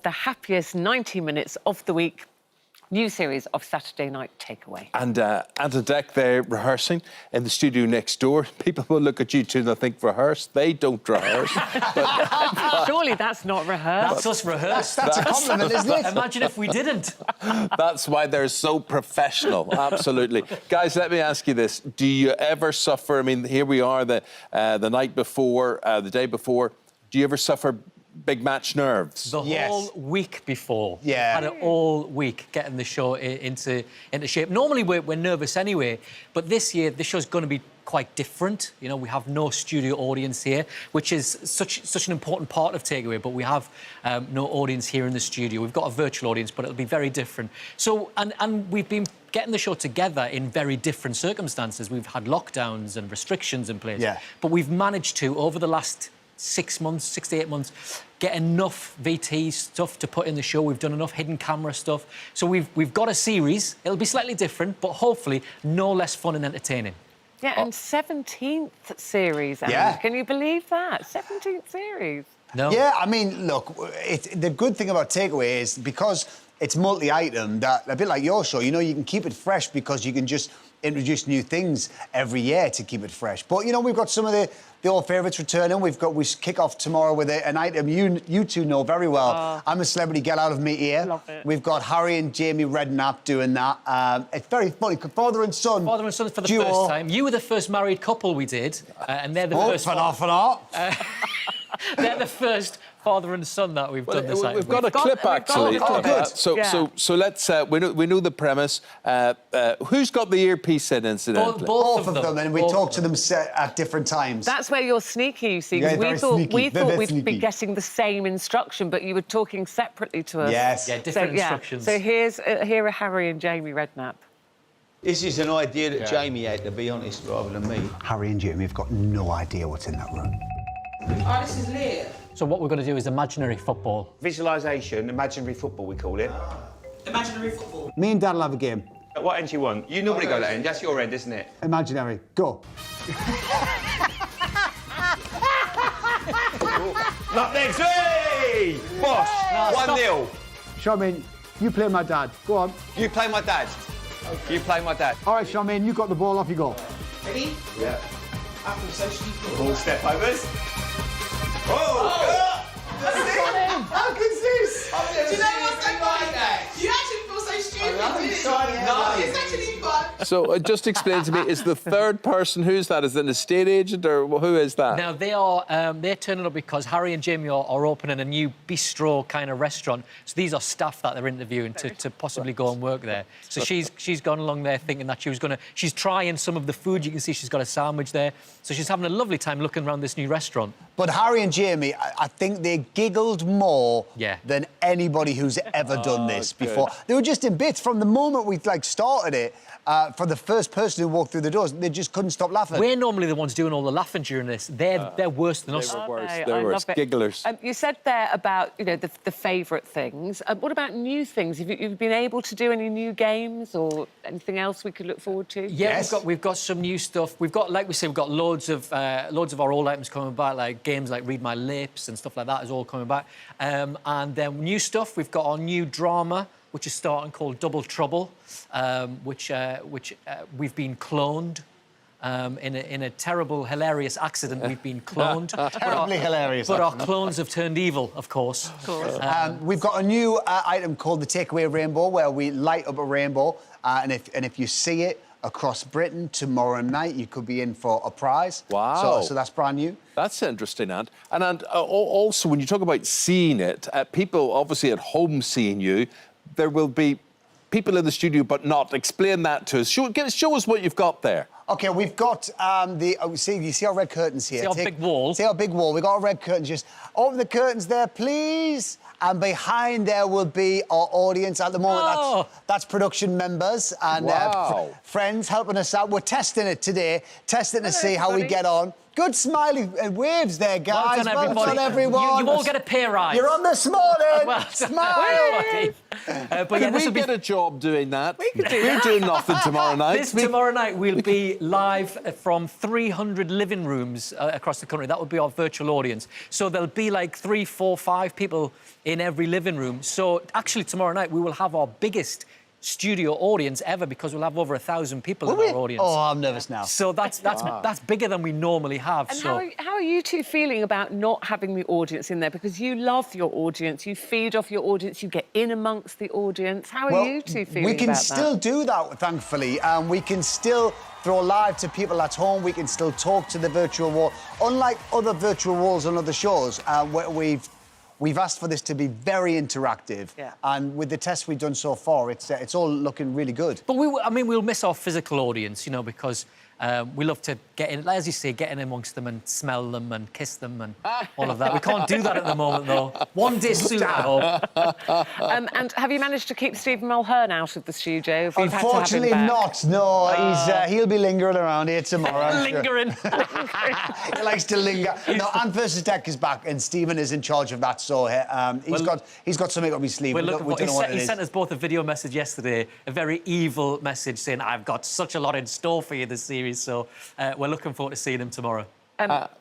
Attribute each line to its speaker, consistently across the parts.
Speaker 1: the happiest 90 minutes of the week. New series of Saturday Night Takeaway.
Speaker 2: And a deck, they're rehearsing in the studio next door. People will look at you two and they'll think, rehearse? They don't rehearse.
Speaker 1: Surely that's not rehearsed.
Speaker 3: That's us rehearsed.
Speaker 4: That's a compliment, isn't it?
Speaker 3: Imagine if we didn't.
Speaker 2: That's why they're so professional, absolutely. Guys, let me ask you this. Do you ever suffer, I mean, here we are the night before, the day before, do you ever suffer big match nerves?
Speaker 3: The whole week before.
Speaker 4: Yeah.
Speaker 3: Had it all week getting the show into shape. Normally we're nervous anyway, but this year the show's going to be quite different. You know, we have no studio audience here, which is such an important part of Takeaway, but we have no audience here in the studio. We've got a virtual audience, but it'll be very different. So, and we've been getting the show together in very different circumstances. We've had lockdowns and restrictions in place.
Speaker 4: Yeah.
Speaker 3: But we've managed to, over the last 6 to 8 months, get enough VT stuff to put in the show. We've done enough hidden camera stuff. So we've got a series. It'll be slightly different, but hopefully no less fun and entertaining.
Speaker 1: Yeah, and 17th series, Anne.
Speaker 4: Yeah.
Speaker 1: Can you believe that? 17th series.
Speaker 3: No?
Speaker 4: Yeah, I mean, look, the good thing about Takeaway is because it's multi-item, that a bit like your show, you know, you can keep it fresh because you can just introduce new things every year to keep it fresh. But, you know, we've got some of the old favourites returning. We kick off tomorrow with an item you two know very well. I'm a Celebrity, Get Out of Me Ear.
Speaker 1: Love it.
Speaker 4: We've got Harry and Jamie Redknapp doing that. It's very funny. Father and son.
Speaker 3: Father and son for the
Speaker 4: duo.
Speaker 3: first time. You were the first married couple we did, and they're the first. They're the first father and son that we've done this night.
Speaker 2: We've got a clip, actually.
Speaker 4: good.
Speaker 2: So let's, we know the premise. Who's got the earpiece in, incidentally?
Speaker 4: Both of them, and we talk to them at different times.
Speaker 1: That's where you're sneaky, you see.
Speaker 4: Yeah,
Speaker 1: We
Speaker 4: very
Speaker 1: thought we'd
Speaker 4: sneaky.
Speaker 1: be getting the same instruction, but you were talking separately to us.
Speaker 4: Yes.
Speaker 3: Yeah, different instructions.
Speaker 1: So here are Harry and Jamie Redknapp.
Speaker 5: This is an idea that Jamie had, to be honest, rather than me.
Speaker 4: Harry and Jamie have got no idea what's in that room.
Speaker 6: Oh, this is lit.
Speaker 3: So what we're going to do is imaginary football.
Speaker 7: Visualisation, imaginary football, we call it.
Speaker 6: Imaginary football.
Speaker 4: Me and Dad will have a game.
Speaker 7: At what end do you want? You normally go that end, that's your end, isn't it?
Speaker 4: Imaginary. Go.
Speaker 7: Not next, hey! Bosh, 1-0.
Speaker 4: Charmaine, you play my dad. Go on.
Speaker 7: You play my dad. You play my dad.
Speaker 4: All right, Charmaine, you got the ball. Off you go.
Speaker 6: Ready?
Speaker 7: Yeah.
Speaker 6: I feel so stupid.
Speaker 7: Ball step overs. Oh!
Speaker 4: How can this?
Speaker 6: Do you know what's so funny? You actually feel so stupid, No, it's actually fun.
Speaker 2: So just explain to me, is the third person, who's that? Is it an estate agent or who is that?
Speaker 3: Now, they're turning up because Harry and Jamie are opening a new bistro kind of restaurant. So these are staff that they're interviewing to possibly go and work there. So she's gone along there thinking that she's trying some of the food. You can see she's got a sandwich there. So she's having a lovely time looking around this new restaurant.
Speaker 4: But Harry and Jamie, I think they giggled more than anybody who's ever done this before. They were just in bits from the moment we started it. For the first person who walked through the doors, they just couldn't stop laughing.
Speaker 3: We're normally the ones doing all the laughing during this. They're worse than us.
Speaker 2: They were worse.
Speaker 1: I
Speaker 2: They were
Speaker 1: love it.
Speaker 2: gigglers.
Speaker 1: You said there about, you know, the favourite things. What about new things? Have you been able to do any new games or anything else we could look forward to?
Speaker 3: Yeah, we've got some new stuff. We've got, like we say, we've got loads of our old items coming back, like games like Read My Lips and stuff like that is all coming back. And then new stuff. We've got our new drama, which is starting, called Double Trouble, which we've been cloned. In a terrible, hilarious accident, we've been cloned.
Speaker 4: Terribly hilarious.
Speaker 3: But our clones have turned evil, of course.
Speaker 4: We've got a new item called the Takeaway Rainbow, where we light up a rainbow, and if you see it across Britain tomorrow night, you could be in for a prize.
Speaker 2: Wow.
Speaker 4: So that's brand new.
Speaker 2: That's interesting, Ant. And also, when you talk about seeing it, people obviously at home seeing you, there will be people in the studio, but not. Explain that to us. Show us what you've got there.
Speaker 4: OK, we've got you see our red curtains here?
Speaker 3: See our big wall?
Speaker 4: See our big wall? We've got our red curtains. Just open the curtains there, please. And behind there will be our audience. At the moment, that's production members and friends helping us out. We're testing it today, to see how we get on. Good smiley waves there, guys.
Speaker 3: Well done, everyone. You all get a pay rise.
Speaker 4: You're on this morning.
Speaker 3: Well,
Speaker 4: smile.
Speaker 2: But yeah, we get a job doing that. We're doing nothing tomorrow night.
Speaker 3: Tomorrow night we'll be be live from 300 living rooms across the country. That would be our virtual audience. So there'll be like 3, 4, 5 people in every living room. So actually tomorrow night we will have our biggest studio audience ever because we'll have over 1,000 people in our audience.
Speaker 4: Oh, I'm nervous now.
Speaker 3: So that's bigger than we normally have.
Speaker 1: And
Speaker 3: so
Speaker 1: how are you two feeling about not having the audience in there? Because you love your audience, you feed off your audience, you get in amongst the audience. How are you two feeling
Speaker 4: we can
Speaker 1: about
Speaker 4: still
Speaker 1: that?
Speaker 4: do that, thankfully. We can still throw live to people at home. We can still talk to the virtual wall. Unlike other virtual walls on other shows, where we've asked for this to be very interactive.
Speaker 1: Yeah.
Speaker 4: And with the tests we've done so far, it's all looking really good.
Speaker 3: But we'll miss our physical audience, you know, because we love to get in, as you say, get in amongst them and smell them and kiss them and all of that. We can't do that at the moment, though. One day soon, I hope.
Speaker 1: And have you managed to keep Stephen Mulhern out of the studio? Have you had to have him
Speaker 4: Unfortunately
Speaker 1: back?
Speaker 4: not. No, he'll be lingering around here tomorrow. I'm sure.
Speaker 3: Lingering.
Speaker 4: He likes to linger. No, Ant versus Deck is back, and Stephen is in charge of that. So he's got something up his sleeve.
Speaker 3: We're
Speaker 4: We
Speaker 3: looking
Speaker 4: don't
Speaker 3: for,
Speaker 4: know what it
Speaker 3: he
Speaker 4: is.
Speaker 3: sent us both a video message yesterday, a very evil message saying, I've got such a lot in store for you this series. So we're looking forward to seeing him tomorrow.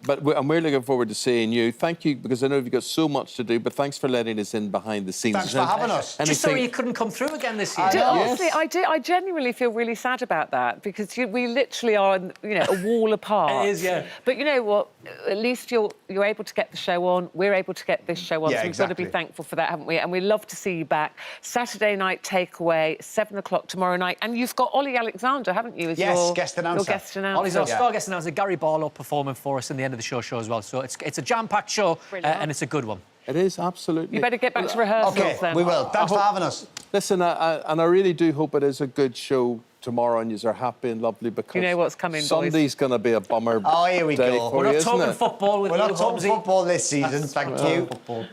Speaker 2: We're looking forward to seeing you. Thank you, because I know you've got so much to do, but thanks for letting us in behind the scenes.
Speaker 4: Thanks for having us.
Speaker 3: Just sorry you couldn't come through again this year.
Speaker 1: Honestly, I genuinely feel really sad about that because we literally are, a wall apart.
Speaker 3: It is, yeah.
Speaker 1: But you know what? At least you're able to get the show on. We're able to get this show on.
Speaker 4: Yeah,
Speaker 1: so we've got to be
Speaker 4: exactly.
Speaker 1: thankful for that, haven't we? And we love to see you back. Saturday night takeaway, 7 o'clock tomorrow night. And you've got Ollie Alexander, haven't you? As
Speaker 4: Yes,
Speaker 1: your
Speaker 4: guest announcer.
Speaker 1: Your guest announcer.
Speaker 3: Ollie's our star guest announcer, Gary Barlow, performing for us in the end of the show as well. So it's a jam-packed show, and it's a good one.
Speaker 2: It is, absolutely.
Speaker 1: You better get back to rehearsals
Speaker 4: Okay,
Speaker 1: then.
Speaker 4: we will. Thanks for having us.
Speaker 2: Listen, and I really do hope it is a good show tomorrow and you're happy and lovely, because
Speaker 1: You know what's coming, boys.
Speaker 2: Sunday's going to be a bummer.
Speaker 4: Oh, here we
Speaker 2: day
Speaker 4: go.
Speaker 2: for
Speaker 3: We're
Speaker 2: you,
Speaker 3: not
Speaker 2: isn't
Speaker 3: talking
Speaker 2: it?
Speaker 3: football with
Speaker 4: We're
Speaker 3: you,
Speaker 4: not talking
Speaker 3: Holmesy.
Speaker 4: football this season, thank you.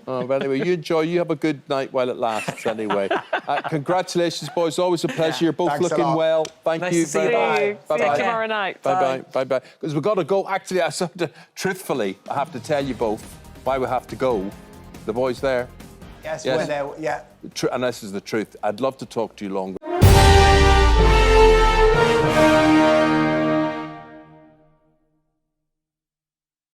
Speaker 2: Oh, but anyway, you enjoy. You have a good night while it lasts, anyway. Congratulations, boys. Always a pleasure. You're both
Speaker 4: Thanks a
Speaker 2: looking
Speaker 4: lot.
Speaker 2: well. Thank
Speaker 3: Nice
Speaker 2: you.
Speaker 3: to see you.
Speaker 2: Bye-bye.
Speaker 1: See you.
Speaker 2: Bye-bye.
Speaker 1: See you tomorrow night.
Speaker 2: Bye-bye. Bye-bye. Because we've got to go. Actually, truthfully, I have to tell you both why we have to go. The boys there.
Speaker 4: Yes,
Speaker 2: Yes.
Speaker 4: we're there, yeah.
Speaker 2: And this is the truth. I'd love to talk to you longer.